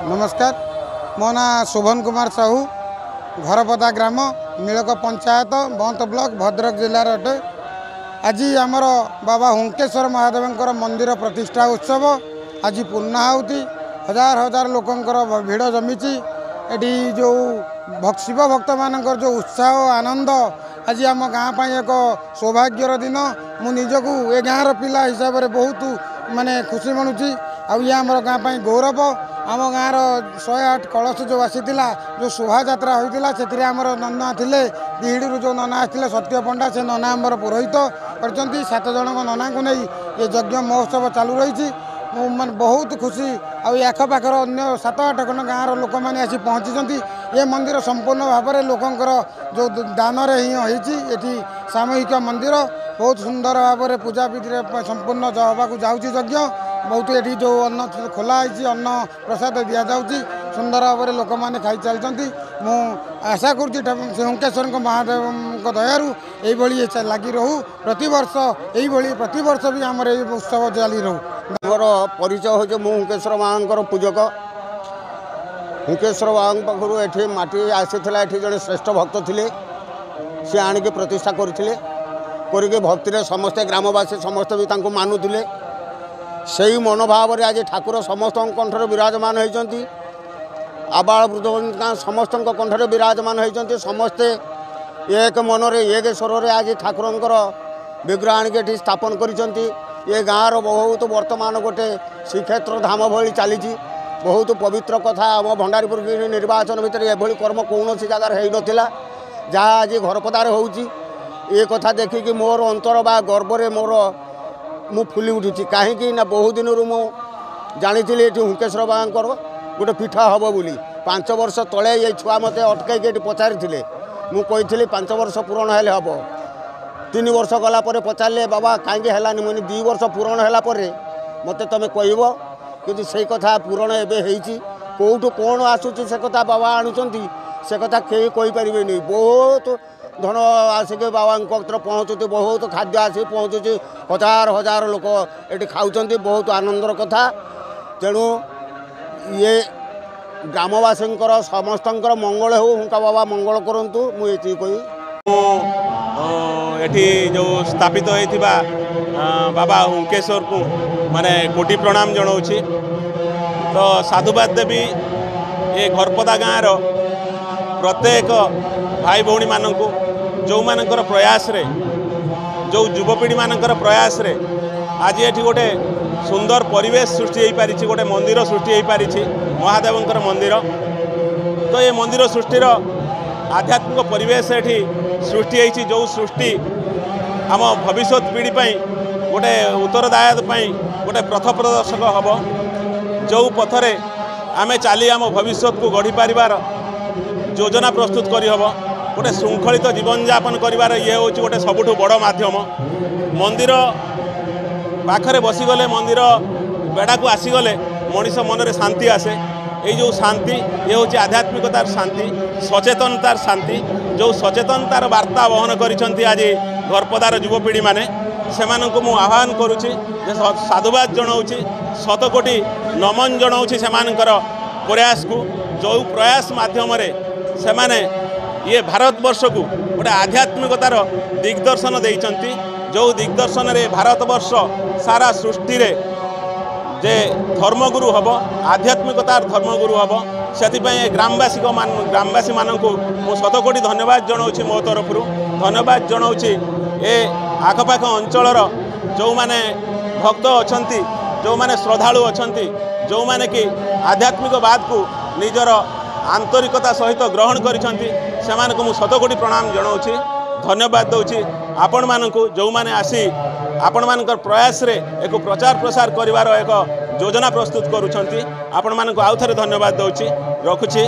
नमस्कार मो ना शोभन कुमार साहू घरपदा ग्राम मिलक पंचायत बंत ब्लॉक भद्रक जिलार अटे। आज आमर बाबा हुंकेश्वर महादेव मंदिर प्रतिष्ठा उत्सव आज पूर्णाहुति हजार हजार लोकंर भिड़ जमी एटी जो शिव भक्त मान जो उत्साह आनंद आज आम गाँ एक सौभाग्यर दिन मु निजक ए गाँव पिला हिसाब से बहुत माने खुशी मनुची आमर गाँ गौरव। आम गाँव 108 कलश जो आसीला जो शोभा यात्रा होता से आमर नना थे दिहिड़ी जो नना आसते सत्य पंडा से नना आमर पुरोहित कर 7 जन नना को नहीं ये यज्ञ महोत्सव चालू रही मैं बहुत खुशी आखपाखर अन्य 7-8 खंड गाँव लोक मैंने आसी पहुँची। ये मंदिर संपूर्ण भाव में लोकंर जो दान ही सामूहिक मंदिर बहुत सुंदर भाव में पूजा विधि संपूर्ण हवा जाऊँगी यज्ञ बहुत ये जो अन्न खोलाई अन्न प्रसाद दि जाऊँगी सुंदर भाव में लोक मैंने खाई चलती। मु आशा करुँच हुंकेश्वर महादेव दयारू ये लगी रहू प्रतिवर्ष प्रतिवर्ष भी आमर ये उत्सव जारी रहू। मोर परिचय हो हुंकेश्वर माँ पूजक हुंकेश्वर माँ पाखु ये माटी आसीला ये जड़े श्रेष्ठ भक्त थे सी आणिक प्रतिष्ठा करते भक्ति समस्ते ग्रामवासी समस्ते भी मानुले से ही मनोभाव आज ठाकुर समस्त कंठर विराजमान होती आबाल वृद्ध समस्त कंठर विराजमान होती समस्ते एक मनरे एक स्वर आज ठाकुर विग्रह आणिक स्थापन कर ये गाँव बहुत वर्तमान गोटे श्रीक्षेत्र धाम भली चली बहुत पवित्र कथा आम भंडारीपुर निर्वाचन भितर ये कर्म कौन जगार हो नाला जहाँ आज घरपदार हो कथा देखिकी मोर अंतर बा गर्व मोर मु फुली उठी कहीं ना बहुत दिन मु जानी ये हुंकेश्वर बाबा गोटे पीठ हम बोली 5 वर्ष तले ये छुआ मत अटकई पचारि मुझे 5 वर्ष पूरण हेले हम 3 वर्ष गला पचारे बाबा कहीं है मुझे 2 वर्ष पूरण है मत तुम कह कि से कथा पूरण एवं कौटू कौन आसूँ से कथा बाबा आणुंट से कथा कहीं कहीपर नहीं बहुत धन आसिक बाबा पहुँचुती बहुत खाद्य आसिक पहुँचुची हजार हजार लोक ये खाऊँ बहुत आनंदर कथा तेणु ये ग्रामवासी समस्त मंगल हो हुंका बाबा मंगल करूँ मुझे कही एठी जो स्थापित होइथिबा बाबा हुंकेश्वर को माने कोटि प्रणाम जनाऊँगी। तो साधुवाद देवी ये घरपदा गाँव प्रत्येक भाई भौणी मानू जो मानकर प्रयास रे जो युवपीढ़ी मानकर प्रयास रे आज ये गोटे सुंदर परिवेश सृष्टि हो पारी गोटे मंदिर सृष्टि हो पारी महादेवंकर मंदिर। तो ये मंदिर सृष्टिर आध्यात्मिक परिवेश ये सृष्टि होती जो सृष्टि आम भविष्य पीढ़ी गोटे उत्तरदायी गोटे पथ प्रदर्शक हम जो पथरे आमे चली आम भविष्य को गढ़ी पारिबार योजना प्रस्तुत करी हम गोटे श्रृंखलित जीवन यापन करिवार ये हूँ गोटे सबुठु बड़ माध्यम। मंदिर पाखरे बसीगले मंदिर बेड़ा को आसीगले मनीष मनरे शांति आसे ये जो शांति ये हूँ आध्यात्मिकतार शांति सचेतनतार शांति जो सचेतनतार वार्ता वहन करिसेंती आज घरपदार युवपीढ़ी माने से मु आह्वान करुच्ची साधुवाद जनाऊँगी 100 कोटी नमन जनाऊँगी से प्रयास को जो प्रयास माध्यम से माने ये भारतवर्ष को गोटे आध्यात्मिकतार दिग्दर्शन देइचंती जो दिग्दर्शन रे भारतवर्ष सारा सृष्टि रे जे धर्मगुरु हम आध्यात्मिकतार धर्मगुरु हम से ग्रामवासी मानू मु 100 कोटी धन्यवाद जनाऊँगी मो तरफ धन्यवाद जनाऊँगी ए आखपाख अंचलर जो माने भक्त अछंती जो माने श्रद्धालु अछंती जो माने कि आध्यात्मिकवाद को निजर आंतरिकता सहित ग्रहण करिसेंती सेमानकु मु 100 कोटी प्रणाम जनाऊँगी धन्यवाद दूची आपण मानकु जो माने आसी आपण मानकर प्रयास रे एक प्रचार प्रसार करिवार एक योजना प्रस्तुत करुछंती आपण मानकु आउ थरे धन्यवाद दूची रखुची।